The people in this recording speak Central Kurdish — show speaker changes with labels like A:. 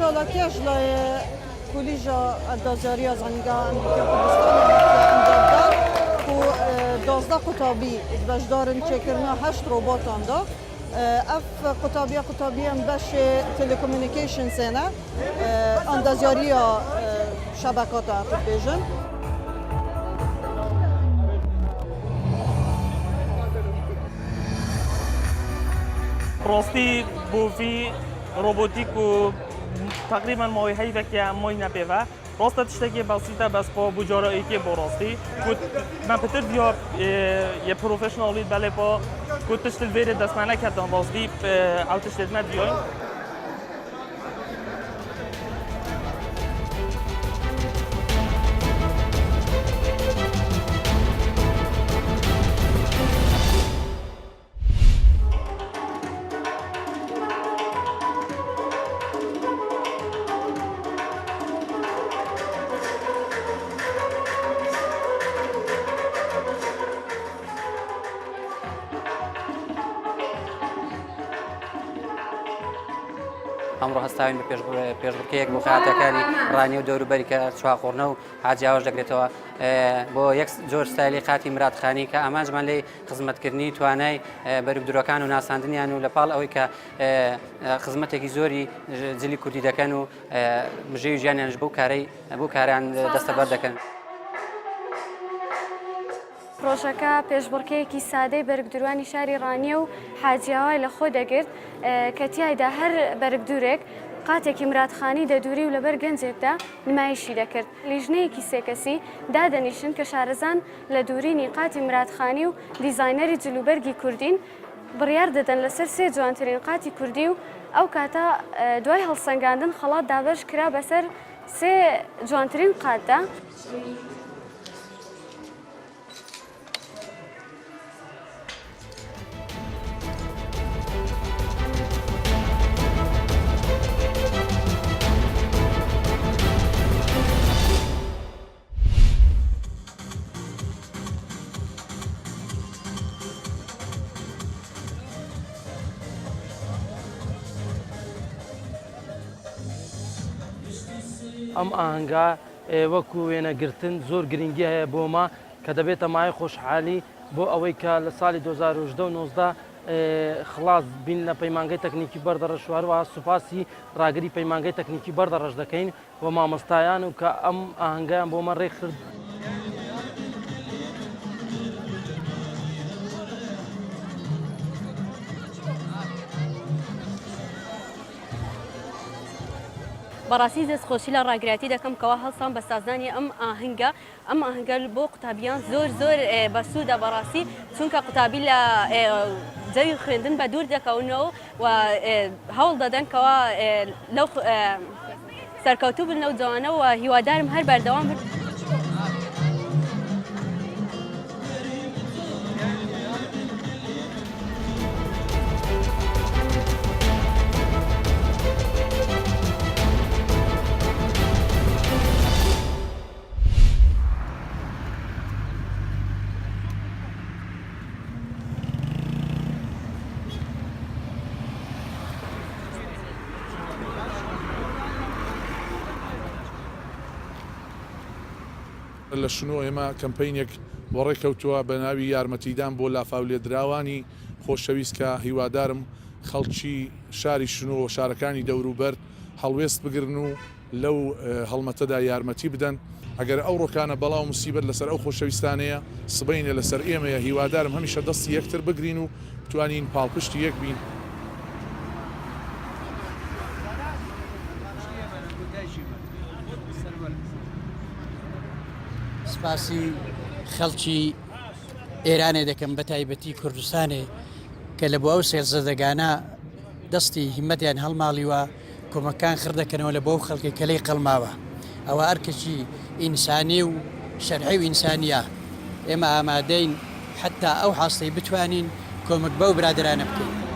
A: چالاکیش لای کلیجا دازیاریا زنگا امریکا کردستان اندادار و 12 قطابی بجدارن چکرنا 8 روبوتان دا اف قطابی هم بش تلکومونیکیشن سنه اندازیاریا شبکات خود بیجن
B: راستی بوفی روبوتیک و تقریبا ماهی هایی که ماهی نپیوه راست تشتکی بسیطه بس با بجارایی که با راستی من پتر بیا یه پروفشنالی بله با کد تشتل ویره دستمنه کردن راستی او تشتل بیاین
C: ئەمڕۆ هەستاوین بە پێشبڕکەیەک بۆ خەیاتەکانی ڕانی و دەوروبەری کە چواخۆڕنە و حاجیاوەش دەکرێتەوە بۆ یەک جۆر ستایلی قاتی مراتخانی کە ئامانجمان لێ خزمەتکردنی توانای بەروبدرەکان و ناساندنیان و لەپاڵ ئەوەی کە خزمەتێکی زۆری جلی کوردی دەکەن و مژەی ژیانیانش بۆ کاریان دەستەبەر دەکەن.
D: پرۆژەکە پێشبڕکەیەکی سادەی بەرگدروانی شاری ڕانیە و حاجیاوای لە خۆ دەگرت کە تیایدا هەر بەرگدورێک قاتێکی مراتخانی دەدووری و لەبەر گەنجێکدا نمایشی دەکرد. لیژنەیەکی سێکەسی دادەنیشن کە شارەزان لە دوورینی قاتی مراتخانی و دیزاینەری جلوبەرگی کوردین بڕیار دەدەن لەسەر سێ جوانترین قاتی کوردی و ئەو کاتە دوای هەڵسەنگاندن خەڵات دابەش کرا بەسەر سێ جوانترین قاتدا.
E: ئەم ئاهەنگا وەکو وێنەگرتن زۆر گرنگی هەیە بۆمە کە دەبێتە مای خۆشحالی بۆ ئەوەی کە لە ساڵی 2019 خلاص بین لە پەیمانگەی تەکنیکی بەردەڕەش هەروەها سوپاسی ڕاگری پەیمانگەی تەکنیکی بەردەڕەش دەکەین بۆ مامۆستایان و کە ئەم ئاهەنگیان بۆمە ڕێکخرد.
F: بەڕاستی دەستخۆشی لە ڕاگرایەتی دەکەم کەوا هەڵسان بە سازانی ئەم ئاهەنگە بۆ قوتابیان زۆر بەسوودە بەڕاستی چونکە قوتابی لە جەوی خوێندن بە دوور دەکەونەوە و هەوڵ دەدەن کەوا لەو سەرکەوتوو بن لەو جوانە و هیوادارم هەر بەردەوام بن.
G: لە شنۆ ئێمە کەمپینێک وەڕێکەوتووە بە ناوی یارمەتیدان بۆ لافاولێدراوانی خۆشەویست کە هیوادارم خەڵکی شاری شنۆ و شارەکانی دەوروبەر هەڵوێست بگرن و لەو هەڵمەتەدا یارمەتی بدەن ئەگەر ئەو ڕۆکانە بەڵاو موسیبەت لەسەر ئەو خۆشەویستانەیە سبەینە لەسەر ئێمەیە هیوادارم هەمیشە دەستی یەکتر بگرین و بتوانین پاڵپشتی یەک بین.
H: سپاسی خەڵکی ئێرانێ دەکەم بە تایبەتی کوردستانێ کە لە بۆ ئەو سێرزەدەگانە دەستی هیمەتیان هەڵماڵیوە کۆمەکان خردەکەنەوە لە بۆ خەڵکی کەلەی قەڵماوە ئەوە ئەرکەچی ئینسانی و شەرعی و ئینسانیە ئێمە ئامادەین حتا ئەو حاستەی بتوانین کۆمەک بەو برادرانە بکەین.